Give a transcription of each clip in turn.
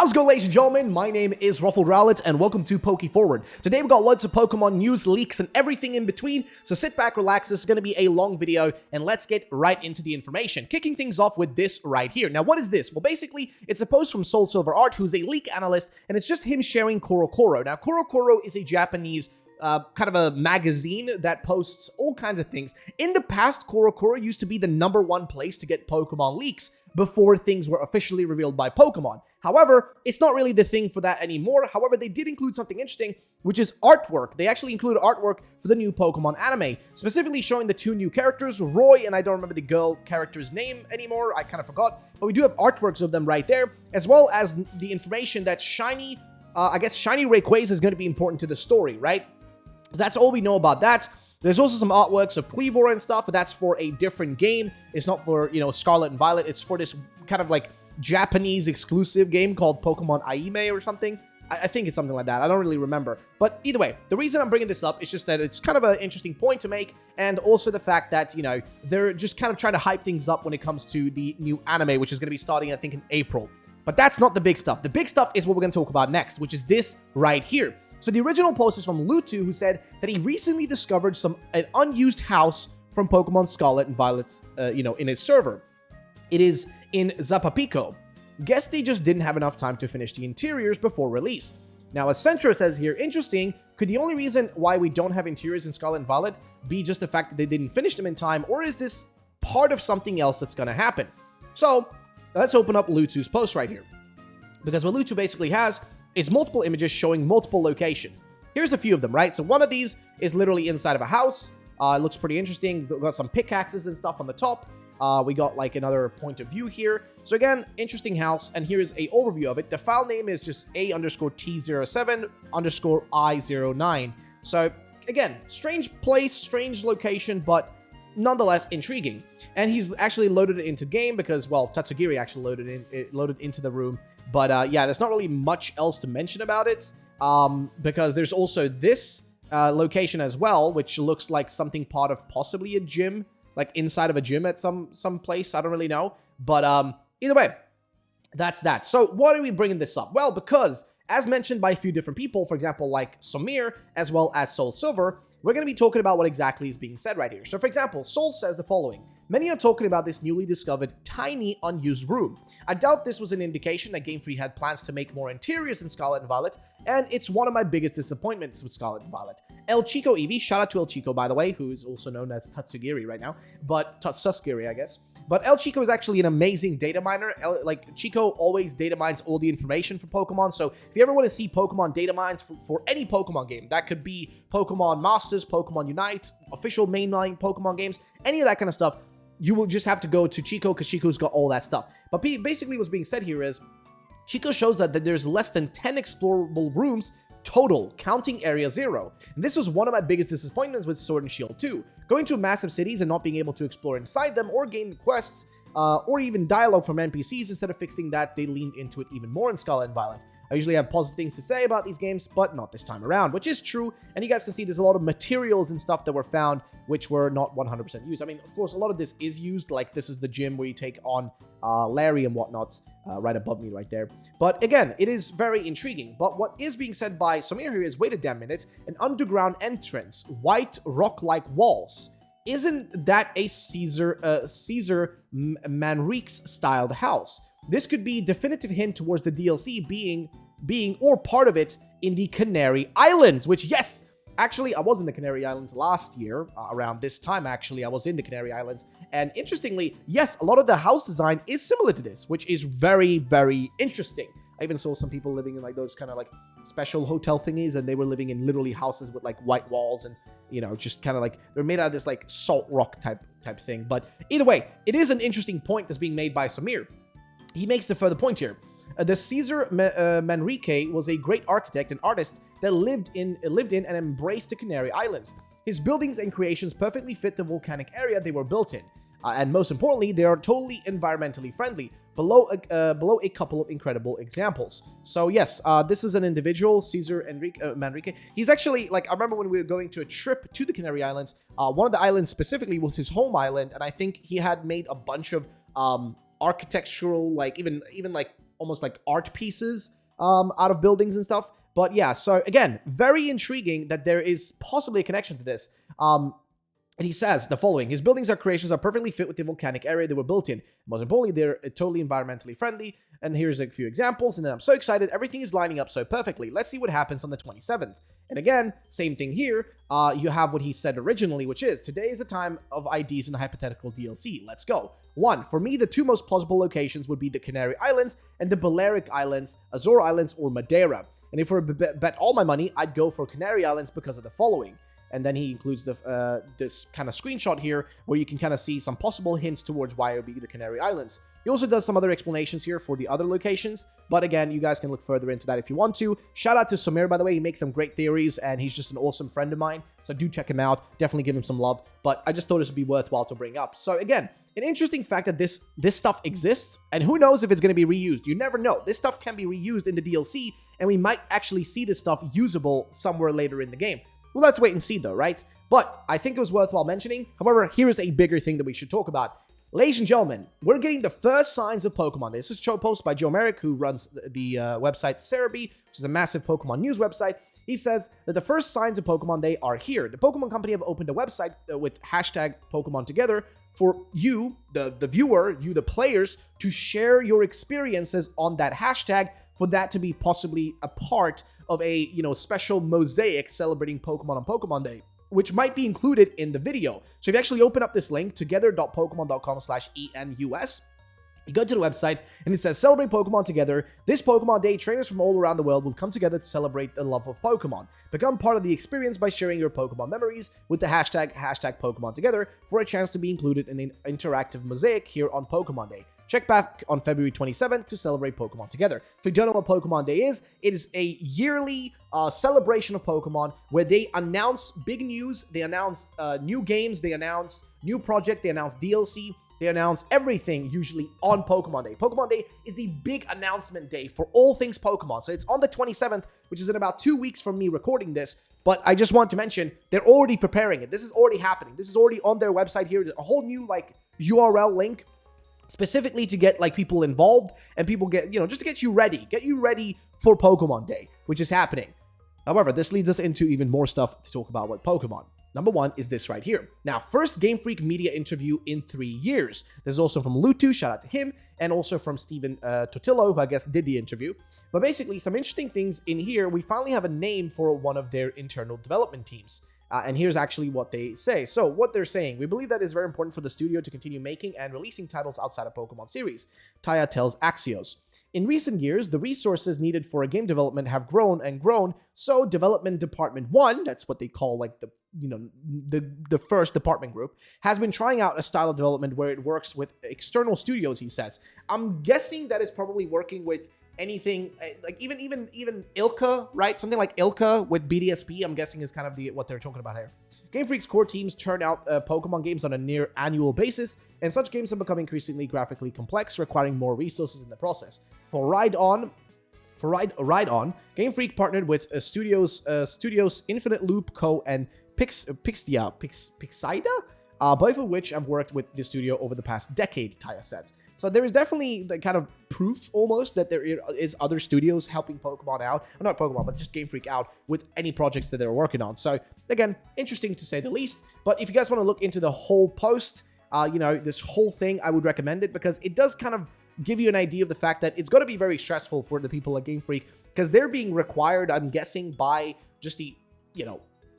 How's it going, ladies and gentlemen? My name is Ruffled Rowlet, and welcome to Poke Forward. Today we've got loads of Pokemon news, leaks, and everything in between, so sit back, relax, this is going to be a long video, and let's get right into the information. Kicking things off with this right here. Now, what is this? Well, basically, it's a post from Soul Silver Art, who's a leak analyst, and it's just him sharing Korokoro. Now, Korokoro is a Japanese kind of a magazine that posts all kinds of things. In the past, Korokoro used to be the #1 place to get Pokemon leaks before things were officially revealed by Pokemon. However, it's not really the thing for that anymore. However, they did include something interesting, which is artwork. They actually included artwork for the new Pokemon anime, specifically showing the two new characters, Roy, and I don't remember the girl character's name anymore, I kind of forgot, but we do have artworks of them right there, as well as the information that Shiny Rayquaza is going to be important to the story, right? That's all we know about that. There's also some artworks of Cleavor and stuff, but that's for a different game. It's not for, Scarlet and Violet. It's for this kind of like Japanese exclusive game called Pokemon Aime or something. I think it's something like that. I don't really remember. But either way, the reason I'm bringing this up is just that it's kind of an interesting point to make, and also the fact that, they're just kind of trying to hype things up when it comes to the new anime, which is going to be starting, I think, in April. But that's not the big stuff. The big stuff is what we're going to talk about next, which is this right here. So the original post is from Lutu, who said that he recently discovered an unused house from Pokemon Scarlet and Violet's, in his server. It is in Zapapico. Guess they just didn't have enough time to finish the interiors before release. Now, as Centra says here, interesting, could the only reason why we don't have interiors in Scarlet and Violet be just the fact that they didn't finish them in time, or is this part of something else that's going to happen? So, let's open up Lutu's post right here. Because what Lutu basically has is multiple images showing multiple locations. Here's a few of them, right? So one of these is literally inside of a house. It looks pretty interesting. We've got some pickaxes and stuff on the top. We got like another point of view here. So again, interesting house. And here's a overview of it. The file name is just A_T07_I09. So again, strange place, strange location, but nonetheless intriguing. And he's actually loaded it into game because, well, Tatsugiri actually loaded into the room. But yeah, there's not really much else to mention about it, because there's also this location as well, which looks like something part of possibly a gym, like inside of a gym at some place. I don't really know. But either way, that's that. So why are we bringing this up? Well, because as mentioned by a few different people, for example, like Samir, as well as Soul Silver, we're going to be talking about what exactly is being said right here. So for example, Soul says the following. Many are talking about this newly discovered tiny unused room. I doubt this was an indication that Game Freak had plans to make more interiors in Scarlet and Violet, and it's one of my biggest disappointments with Scarlet and Violet. El Chico Eevee, shout out to El Chico, by the way, who is also known as Tatsugiri right now, but Tatsuskiri, I guess. But El Chico is actually an amazing data miner. Chico always data mines all the information for Pokemon, so if you ever want to see Pokemon data mines for any Pokemon game, that could be Pokemon Masters, Pokemon Unite, official mainline Pokemon games, any of that kind of stuff, you will just have to go to Chico because Chico's got all that stuff. But basically what's being said here is Chico shows that there's less than 10 explorable rooms total, counting Area 0. And this was one of my biggest disappointments with Sword and Shield 2. Going to massive cities and not being able to explore inside them or gain quests or even dialogue from NPCs, instead of fixing that, they leaned into it even more in Scarlet and Violet. I usually have positive things to say about these games, but not this time around, which is true. And you guys can see there's a lot of materials and stuff that were found which were not 100% used. I mean, of course, a lot of this is used, like this is the gym where you take on Larry and whatnot, right above me right there. But again, it is very intriguing. But what is being said by Samir here is, wait a damn minute, an underground entrance, white rock-like walls. Isn't that a Caesar Manrique's styled house? This could be a definitive hint towards the DLC being or part of it in the Canary Islands, which, yes, actually, I was in the Canary Islands last year. Around this time, actually, I was in the Canary Islands. And interestingly, yes, a lot of the house design is similar to this, which is very, very interesting. I even saw some people living in like those kind of like special hotel thingies, and they were living in literally houses with like white walls and, just kind of like they're made out of this like salt rock type thing. But either way, it is an interesting point that's being made by Samir. He makes the further point here. The Caesar Manrique was a great architect and artist that lived in and embraced the Canary Islands. His buildings and creations perfectly fit the volcanic area they were built in. And most importantly, they are totally environmentally friendly, below a couple of incredible examples. So yes, this is an individual, Caesar Manrique. He's actually, like, I remember when we were going to a trip to the Canary Islands, one of the islands specifically was his home island, and I think he had made a bunch of architectural, like even like almost like art pieces out of buildings and stuff. But yeah, so again, very intriguing that there is possibly a connection to this. And he says the following: his buildings or creations are perfectly fit with the volcanic area they were built in. Most importantly, they're totally environmentally friendly. And here's a few examples. And then I'm so excited. Everything is lining up so perfectly. Let's see what happens on the 27th. And again, same thing here. You have what he said originally, which is, today is the time of IDs in a hypothetical DLC. Let's go. 1. For me, the two most plausible locations would be the Canary Islands and the Balearic Islands, Azore Islands, or Madeira. And if I bet all my money, I'd go for Canary Islands because of the following. And then he includes this kind of screenshot here where you can kind of see some possible hints towards why it would be the Canary Islands. He also does some other explanations here for the other locations. But again, you guys can look further into that if you want to. Shout out to Samir, by the way. He makes some great theories and he's just an awesome friend of mine. So do check him out. Definitely give him some love. But I just thought this would be worthwhile to bring up. So again, an interesting fact that this stuff exists. And who knows if it's going to be reused. You never know. This stuff can be reused in the DLC. And we might actually see this stuff usable somewhere later in the game. We'll have to wait and see though, right? But I think it was worthwhile mentioning. However, here is a bigger thing that we should talk about. Ladies and gentlemen, we're getting the first signs of Pokemon. This is a show post by Joe Merrick, who runs the website Cerebi, which is a massive Pokemon news website. He says that the first signs of Pokemon Day are here. The Pokemon Company have opened a website with hashtag Pokemon Together for you, the viewer, you, the players, to share your experiences on that hashtag for that to be possibly a part of a, special mosaic celebrating Pokemon on Pokemon Day, which might be included in the video. So if you actually open up this link, together.pokemon.com/ENUS, you go to the website and it says, celebrate Pokemon together. This Pokemon Day, trainers from all around the world will come together to celebrate the love of Pokemon. Become part of the experience by sharing your Pokemon memories with the hashtag Pokemon Together for a chance to be included in an interactive mosaic here on Pokemon Day. Check back on February 27th to celebrate Pokemon Together. If you don't know what Pokemon Day is, it is a yearly celebration of Pokemon where they announce big news, they announce new games, they announce new project, they announce DLC, they announce everything usually on Pokemon Day. Pokemon Day is the big announcement day for all things Pokemon. So it's on the 27th, which is in about 2 weeks from me recording this. But I just want to mention, they're already preparing it. This is already happening. This is already on their website here. There's a whole new URL link specifically to get people involved and people get, just to get you ready for Pokemon Day, which is happening. However, this leads us into even more stuff to talk about with Pokemon. Number 1 is this right here. Now, first Game Freak media interview in 3 years. This is also from Lutu, shout out to him, and also from Steven Totillo, who I guess did the interview. But basically, some interesting things in here. We finally have a name for one of their internal development teams. And here's actually what they say. So what they're saying: we believe that it's very important for the studio to continue making and releasing titles outside of Pokemon series. Taya tells Axios. In recent years, the resources needed for a game development have grown and grown. So Development Department 1, that's what they call the first department group, has been trying out a style of development where it works with external studios, he says. I'm guessing that is probably working with anything like even Ilka, right? Something like Ilka with BDSP, I'm guessing is kind of what they're talking about here. Game Freak's core teams turn out Pokemon games on a near annual basis, and such games have become increasingly graphically complex, requiring more resources in the process. For Ride On, Game Freak partnered with Studios Infinite Loop Co. and Pixida, both of which have worked with the studio over the past decade, Taya says. So there is definitely the kind of proof almost that there is other studios helping Pokemon out. Well, not Pokemon, but just Game Freak out with any projects that they're working on. So again, interesting to say the least. But if you guys want to look into the whole post, this whole thing, I would recommend it because it does kind of give you an idea of the fact that it's going to be very stressful for the people at Game Freak because they're being required, I'm guessing, by just the,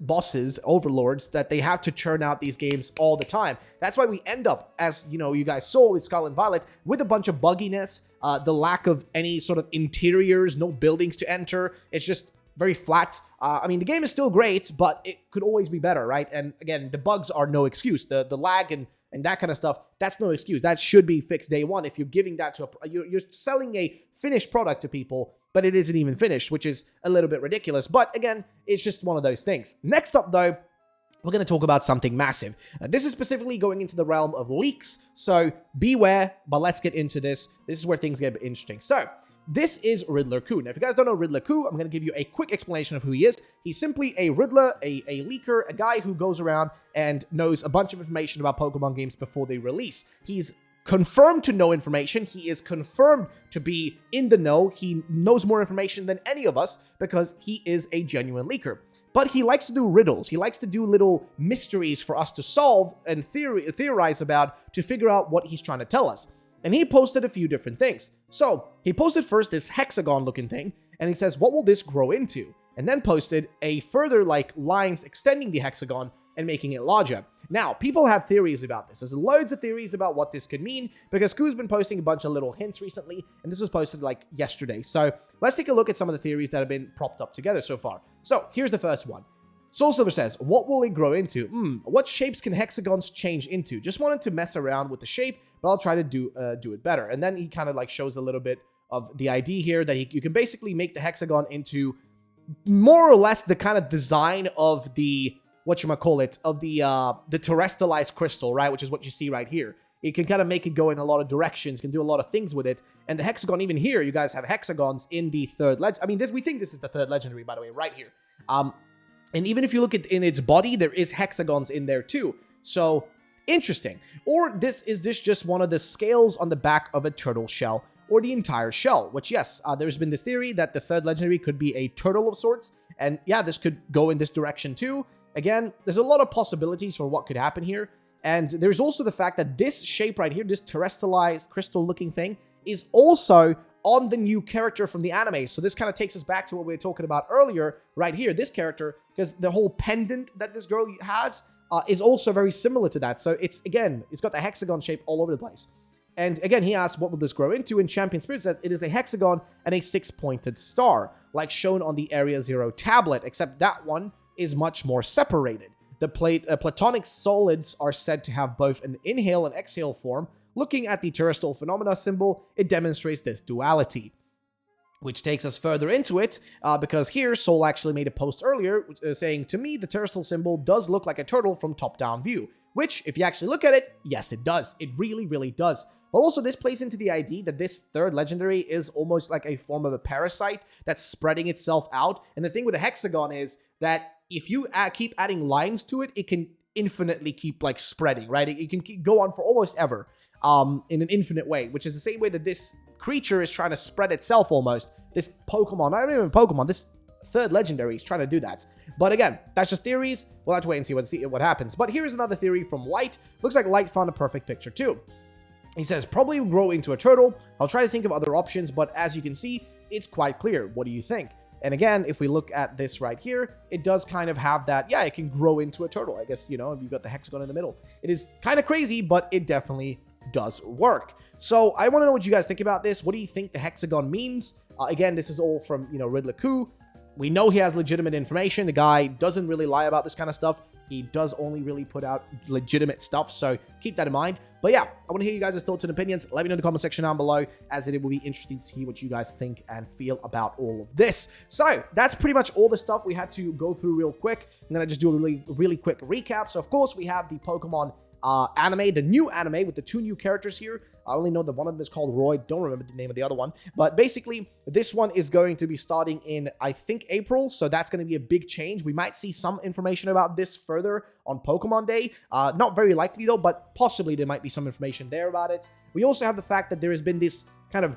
bosses, overlords, that they have to churn out these games all the time. That's why we end up, as you guys saw with Scarlet and Violet, with a bunch of bugginess, the lack of any sort of interiors, no buildings to enter. It's just very flat. The game is still great, but it could always be better, right? And again, the bugs are no excuse. The lag and that kind of stuff, that's no excuse. That should be fixed day one. If you're giving that to you're selling a finished product to people, but it isn't even finished, which is a little bit ridiculous. But again, it's just one of those things. Next up, though, we're going to talk about something massive. This is specifically going into the realm of leaks, so beware, but let's get into this. This is where things get a bit interesting. So, this is Riddler Coup. Now, if you guys don't know Riddler Coup, I'm going to give you a quick explanation of who he is. He's simply a Riddler, a leaker, a guy who goes around and knows a bunch of information about Pokemon games before they release. He's confirmed to know information. He is confirmed to be in the know. He knows more information than any of us because he is a genuine leaker. But he likes to do riddles. He likes to do little mysteries for us to solve and theorize about to figure out what he's trying to tell us. And he posted a few different things. So he posted first this hexagon looking thing, and he says, what will this grow into? And then posted a further like lines extending the hexagon and making it larger. Now, people have theories about this. There's loads of theories about what this could mean because Ku's been posting a bunch of little hints recently, and this was posted like yesterday. So let's take a look at some of the theories that have been propped up together so far. So here's the first one. Soul Silver says, what will it grow into? What shapes can hexagons change into? Just wanted to mess around with the shape, but I'll try to do it better. And then he kind of like shows a little bit of the idea here that you can basically make the hexagon into more or less the kind of design of the of the terrestrialized crystal, right? Which is what you see right here. You can kind of make it go in a lot of directions, can do a lot of things with it. And the hexagon, even here, you guys have hexagons in the third legend. I mean, we think this is the third legendary, by the way, right here. And even if you look at in its body, there is hexagons in there too. So interesting. Or is this just one of the scales on the back of a turtle shell, or the entire shell? Which, yes, there's been this theory that the third legendary could be a turtle of sorts. And yeah, this could go in this direction too. Again, there's a lot of possibilities for what could happen here. And there's also the fact that this shape right here, this terrestrialized crystal-looking thing, is also on the new character from the anime. So this kind of takes us back to what we were talking about earlier, right here, this character, because the whole pendant that this girl has is also very similar to that. So it's got the hexagon shape all over the place. And again, he asks, what will this grow into? And Champion Spirit says, it is a hexagon and a 6-pointed star, like shown on the Area 0 tablet, except that one is much more separated. The platonic solids are said to have both an inhale and exhale form. Looking at the terrestrial phenomena symbol, it demonstrates this duality. Which takes us further into it, because here, Soul actually made a post earlier saying, to me, the terrestrial symbol does look like a turtle from top-down view. Which, if you actually look at it, yes, it does. It really, really does. But also, this plays into the idea that this third legendary is almost like a form of a parasite that's spreading itself out. And the thing with the hexagon is that if you keep adding lines to it, it can infinitely keep like spreading, right? It can go on for almost ever in an infinite way, which is the same way that this creature is trying to spread itself almost. This Pokemon, not even Pokemon, this third legendary is trying to do that. But again, that's just theories. We'll have to wait and see what happens. But here's another theory from Light. Looks like Light found a perfect picture too. He says, probably grow into a turtle. I'll try to think of other options, but as you can see, it's quite clear. What do you think? And again, if we look at this right here, it does kind of have that, yeah, it can grow into a turtle. I guess, you know, if you've got the hexagon in the middle. It is kind of crazy, but it definitely does work. So I want to know what you guys think about this. What do you think the hexagon means? Again, this is all from, you know, Riddler Ku. We know he has legitimate information. The guy doesn't really lie about this kind of stuff. He does only really put out legitimate stuff, so keep that in mind. But yeah, I want to hear you guys' thoughts and opinions. Let me know in the comment section down below, as it will be interesting to see what you guys think and feel about all of this. So that's pretty much all the stuff we had to go through real quick. I'm going to just do a really quick recap. So of course, we have the Pokemon anime, the new anime with the 2 new characters here. I only know that one of them is called Roy. Don't remember the name of the other one. But basically, this one is going to be starting in, I think, April. So that's going to be a big change. We might see some information about this further on Pokemon Day. Not very likely, though, but possibly there might be some information there about it. We also have the fact that there has been this kind of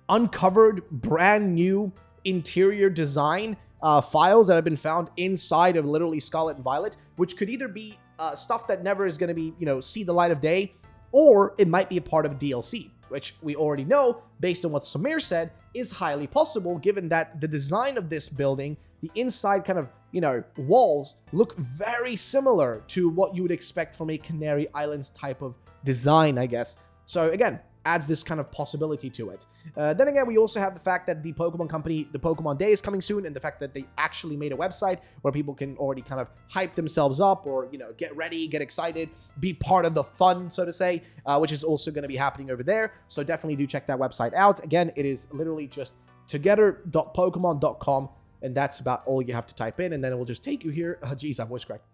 uncovered, brand new interior design files that have been found inside of literally Scarlet and Violet, which could either be stuff that never is going to be, you know, see the light of day, or it might be a part of a DLC, which we already know, based on what Samir said, is highly possible, given that the design of this building, the inside kind of, you know, walls, look very similar to what you would expect from a Canary Islands type of design, I guess. So again, adds this kind of possibility to it. Then again, we also have the fact that the Pokemon Company, the Pokemon Day is coming soon, and the fact that they actually made a website where people can already kind of hype themselves up, or, you know, get ready, get excited, be part of the fun, so to say, which is also going to be happening over there. So definitely do check that website out. Again, it is literally just together.pokemon.com, and that's about all you have to type in, and then it will just take you here. Oh, geez, I voice cracked.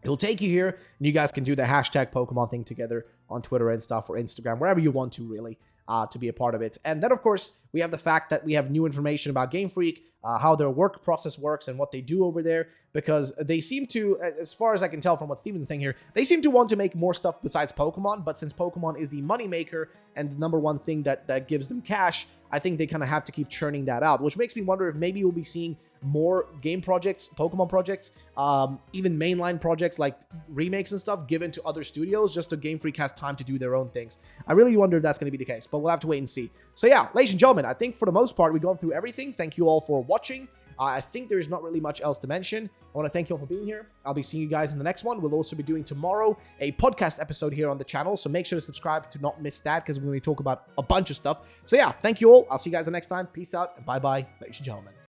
It'll take you here, and you guys can do the hashtag Pokemon thing together on Twitter and stuff, or Instagram, wherever you want to, really, to be a part of it. And then, of course, We have the fact that we have new information about Game Freak, how their work process works and what they do over there, because they seem to, as far as I can tell from what Steven's saying here, they seem to want to make more stuff besides Pokemon, but since Pokemon is the moneymaker and the number one thing that gives them cash, I think they kind of have to keep churning that out, which makes me wonder if maybe we'll be seeing more game projects, Pokemon projects, even mainline projects like remakes and stuff given to other studios just so Game Freak has time to do their own things. I really wonder if that's going to be the case, but we'll have to wait and see. So yeah, ladies and gentlemen, I think for the most part, we've gone through everything. Thank you all for watching. I think there's not really much else to mention. I want to thank you all for being here. I'll be seeing you guys in the next one. We'll also be doing tomorrow a podcast episode here on the channel, so make sure to subscribe to not miss that because we're going to talk about a bunch of stuff. So yeah, thank you all. I'll see you guys the next time. Peace out and bye-bye, ladies and gentlemen.